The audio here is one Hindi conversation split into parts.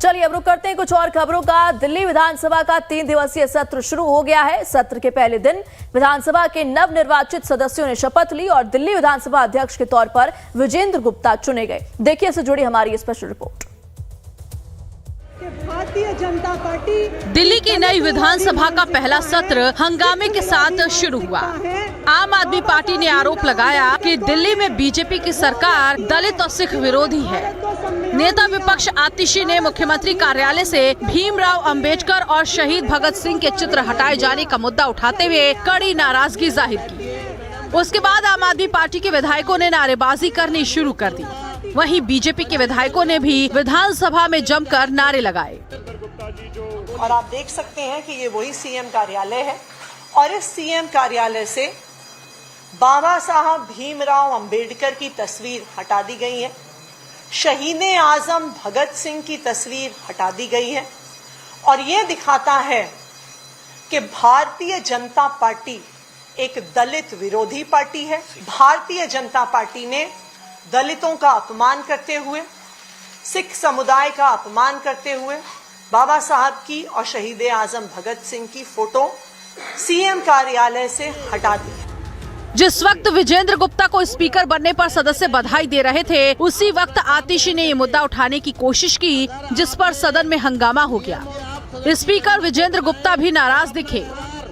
चलिए अब रुक करते हैं कुछ और खबरों का। दिल्ली विधानसभा का 3 दिवसीय सत्र शुरू हो गया है। सत्र के पहले दिन विधानसभा के नवनिर्वाचित सदस्यों ने शपथ ली और दिल्ली विधानसभा अध्यक्ष के तौर पर विजेंद्र गुप्ता चुने गए। देखिए इससे जुड़ी हमारी special report. Bharatiya Janata party Delhi की नई विधानसभा का पहला सत्र हंगामे के साथ शुरू हुआ। आम आदमी पार्टी ने आरोप लगाया कि दिल्ली में बीजेपी की सरकार दलित और सिख विरोधी है। नेता विपक्ष आतिशी ने मुख्यमंत्री कार्यालय से भीमराव अंबेडकर और शहीद भगत सिंह के चित्र हटाए जाने का मुद्दा उठाते हुए कड़ी नाराजगी जाहिर की। उसके बाद आम आदमी पार्टी के विधायकों ने नारेबाजी करनी शुरू कर दी। वहीं बीजेपी के विधायकों ने भी विधानसभा में जमकर नारे लगाए। और आप देख सकते हैं कि ये वही सीएम कार्यालय है और इस सीएम कार्यालय से बाबा साहब भीमराव अंबेडकर की तस्वीर हटा दी गई है, शहीद आजम भगत सिंह की तस्वीर हटा दी गई है और ये दिखाता है कि भारतीय जनता पार्टी एक दलित विरोधी पार्टी है। भारतीय जनता पार्टी ने दलितों का अपमान करते हुए, सिख समुदाय का अपमान करते हुए बाबा साहब की और शहीद आजम भगत सिंह की फोटो सीएम कार्यालय से हटा दी। जिस वक्त विजेंद्र गुप्ता को स्पीकर बनने पर सदस्य बधाई दे रहे थे, उसी वक्त आतिशी ने ये मुद्दा उठाने की कोशिश की, जिस पर सदन में हंगामा हो गया। स्पीकर विजेंद्र गुप्ता भी नाराज दिखे।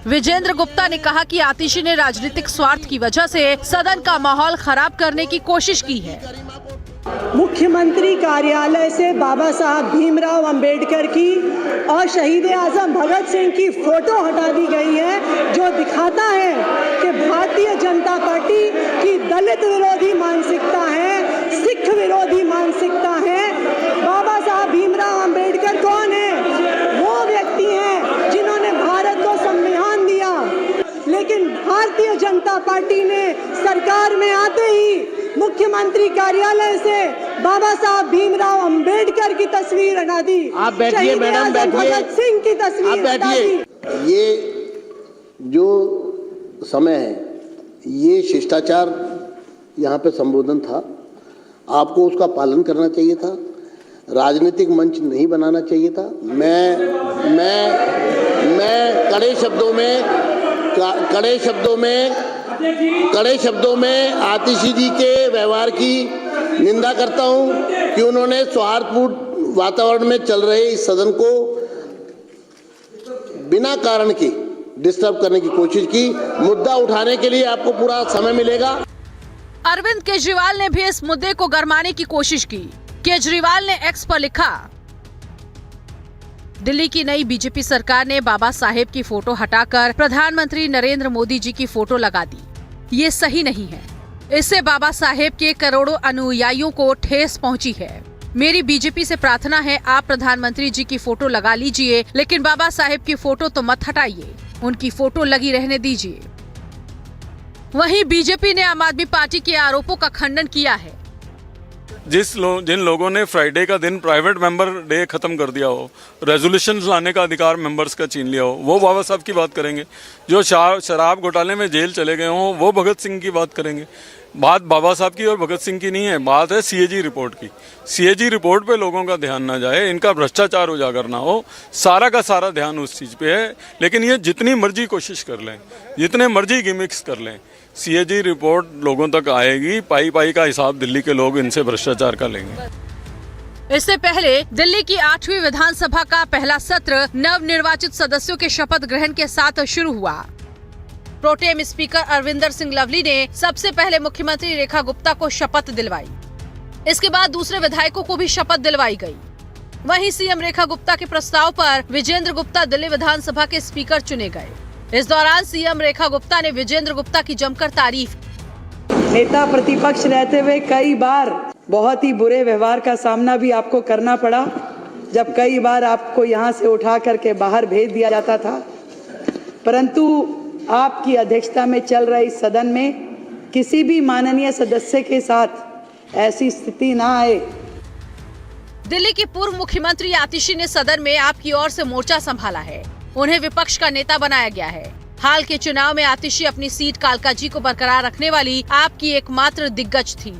विजेंद्र गुप्ता ने कहा कि आतिशी ने राजनीतिक स्वार्थ की वजह से सदन का माहौल खराब करने की कोशिश की है। मुख्यमंत्री कार्यालय से बाबा साहब भीमराव अंबेडकर की और शहीद आजम भगत सिंह की फोटो हटा दी गई है, जो दिखाता है कि भारतीय जनता पार्टी की दलित विरोधी मानसिकता है, सिख विरोधी मानसिकता है। बाबा साहब भीमराव अंबेडकर कौन है? वो व्यक्ति हैं जिन्होंने भारत को संविधान दिया, लेकिन भारतीय जनता पार्टी ने सरकार में आते ही मुख्यमंत्री कार्यालय से बाबा साहब भीमराव अंबेडकर की तस्वीर हटा दी। आप बैठिए मैडम, बैठिए। भगत सिंह की तस्वीर हटा दी। ये जो समय है, ये शिष्टाचार यहाँ पे संबोधन था, आपको उसका पालन करना चाहिए था। राजनीतिक मंच नहीं बनाना चाहिए था। मैं कड़े शब्दों में आतिशी जी के व्यवहार की निंदा करता हूं कि उन्होंने सौहार्दपूर्ण वातावरण में चल रहे इस सदन को बिना कारण के डिस्टर्ब करने की कोशिश की। मुद्दा उठाने के लिए आपको पूरा समय मिलेगा। अरविंद केजरीवाल ने भी इस मुद्दे को गरमाने की कोशिश की। केजरीवाल ने एक्स पर लिखा, दिल्ली की नई बीजेपी सरकार ने बाबा साहेब की फोटो हटाकर प्रधानमंत्री नरेंद्र मोदी जी की फोटो लगा दी। ये सही नहीं है। इससे बाबा साहेब के करोड़ों अनुयायियों को ठेस पहुंची है। मेरी बीजेपी से प्रार्थना है, आप प्रधानमंत्री जी की फोटो लगा लीजिए, लेकिन बाबा साहेब की फोटो तो मत हटाइए, उनकी फोटो लगी रहने दीजिए। वहीं बीजेपी ने आम आदमी पार्टी के आरोपों का खंडन किया है। जिन लोगों ने फ्राइडे का दिन प्राइवेट मेंबर डे खत्म कर दिया हो, रेजोल्यूशन लाने का अधिकार मेंबर्स का छीन लिया हो, वो बाबा साहब की बात करेंगे। जो शराब घोटाले में जेल चले गए हों, वो भगत सिंह की बात करेंगे। बात बाबा साहब की और भगत सिंह की नहीं है, बात है सीएजी रिपोर्ट की। सीएजी रिपोर्ट पे लोगों का ध्यान ना जाए, इनका भ्रष्टाचार उजागर ना हो, सारा का सारा ध्यान उस चीज़ पे है। लेकिन ये जितनी मर्जी कोशिश कर लें, जितने मर्जी गिमिक्स कर लें, सीएजी रिपोर्ट लोगों तक आएगी। पाई का हिसाब दिल्ली के लोग इनसे भ्रष्टाचार का लेंगे। इससे पहले दिल्ली की 8वीं विधानसभा का पहला सत्र नवनिर्वाचित सदस्यों के शपथ ग्रहण के साथ शुरू हुआ। प्रोटेम स्पीकर अरविंदर सिंह लवली ने सबसे पहले मुख्यमंत्री रेखा गुप्ता को शपथ दिलवाई। इसके बाद दूसरे विधायकों को भी शपथ दिलवाई गई। वहीं सीएम रेखा गुप्ता के प्रस्ताव पर विजेंद्र गुप्ता दिल्ली विधानसभा के स्पीकर चुने गए। इस दौरान सीएम रेखा गुप्ता ने विजेंद्र गुप्ता की जमकर तारीफ की। नेता प्रतिपक्ष रहते हुए कई बार बहुत ही बुरे व्यवहार का सामना भी आपको करना पड़ा, जब कई बार आपको यहाँ से उठा करके बाहर भेज दिया जाता था। परंतु आपकी अध्यक्षता में चल रही सदन में किसी भी माननीय सदस्य के साथ ऐसी स्थिति ना आए। दिल्ली की पूर्व मुख्यमंत्री आतिशी ने सदन में आपकी ओर से मोर्चा संभाला है। उन्हें विपक्ष का नेता बनाया गया है। हाल के चुनाव में आतिशी अपनी सीट कालकाजी को बरकरार रखने वाली आपकी एकमात्र दिग्गज थी।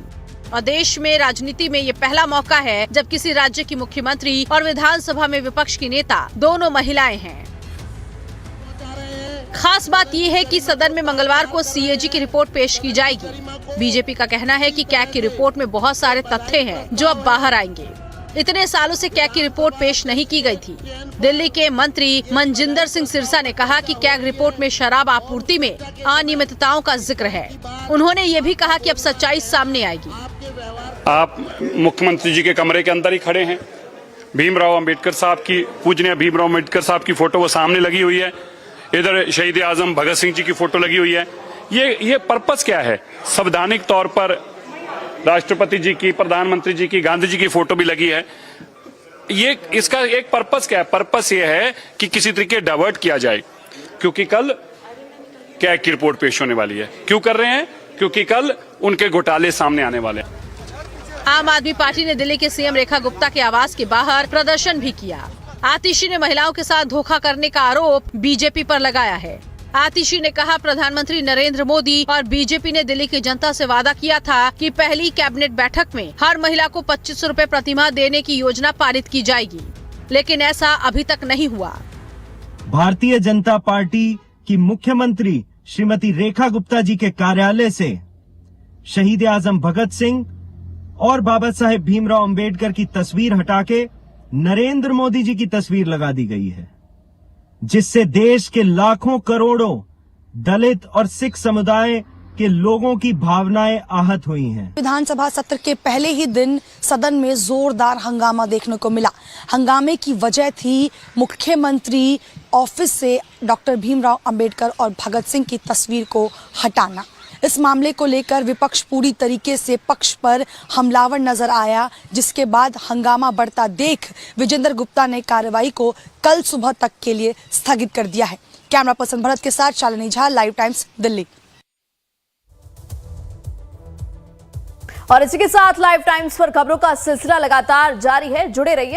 और देश में राजनीति में ये पहला मौका है जब किसी राज्य की मुख्यमंत्री और विधानसभा में विपक्ष की नेता दोनों महिलाएं हैं। खास बात ये है कि सदन में मंगलवार को सीएजी की रिपोर्ट पेश की जाएगी। बीजेपी का कहना है कि कैग की रिपोर्ट में बहुत सारे तथ्य हैं जो अब बाहर आएंगे। इतने सालों से कैग की रिपोर्ट पेश नहीं की गई थी। दिल्ली के मंत्री मनजिंदर सिंह सिरसा ने कहा कि कैग रिपोर्ट में शराब आपूर्ति में अनियमितताओं का जिक्र है। उन्होंने ये भी कहा कि अब सच्चाई सामने आएगी। आप मुख्यमंत्री जी के कमरे के अंदर ही खड़े हैं। भीमराव अंबेडकर साहब की, पूजनीय भीमराव अंबेडकर साहब की फोटो वो सामने लगी हुई है। इधर शहीद आजम भगत सिंह जी की फोटो लगी हुई है। ये पर्पस क्या है? संवैधानिक तौर पर राष्ट्रपति जी की, प्रधानमंत्री जी की, गांधी जी की फोटो भी लगी है। ये इसका एक पर्पस क्या है? पर्पस ये है कि किसी तरीके डाइवर्ट किया जाए, क्योंकि कल कैग की रिपोर्ट पेश होने वाली है। क्यों कर रहे हैं? क्योंकि कल उनके घोटाले सामने आने वाले हैं। आम आदमी पार्टी ने दिल्ली के सीएम रेखा गुप्ता के आवास के बाहर प्रदर्शन भी किया। आतिशी ने महिलाओं के साथ धोखा करने का आरोप बीजेपी पर लगाया है। आतिशी ने कहा, प्रधानमंत्री नरेंद्र मोदी और बीजेपी ने दिल्ली की जनता से वादा किया था कि पहली कैबिनेट बैठक में हर महिला को 2500 रुपए प्रतिमाह देने की योजना पारित की जाएगी, लेकिन ऐसा अभी तक नहीं हुआ। भारतीय जनता पार्टी की मुख्यमंत्री श्रीमती रेखा गुप्ता जी के कार्यालय से शहीद आजम भगत सिंह और बाबा साहेब भीमराव अंबेडकर की तस्वीर हटा के नरेंद्र मोदी जी की तस्वीर लगा दी गई है, जिससे देश के लाखों करोड़ों दलित और सिख समुदाय के लोगों की भावनाएं आहत हुई हैं। विधानसभा सत्र के पहले ही दिन सदन में जोरदार हंगामा देखने को मिला। हंगामे की वजह थी मुख्यमंत्री ऑफिस से डॉक्टर भीमराव अंबेडकर और भगत सिंह की तस्वीर को हटाना। इस मामले को लेकर विपक्ष पूरी तरीके से पक्ष पर हमलावर नजर आया, जिसके बाद हंगामा बढ़ता देख विजेंद्र गुप्ता ने कार्रवाई को कल सुबह तक के लिए स्थगित कर दिया है। कैमरा पर्सन भरत के साथ शालिनी झा, लाइव टाइम्स, दिल्ली। और इसी के साथ लाइव टाइम्स पर खबरों का सिलसिला लगातार जारी है। जुड़े रहिए।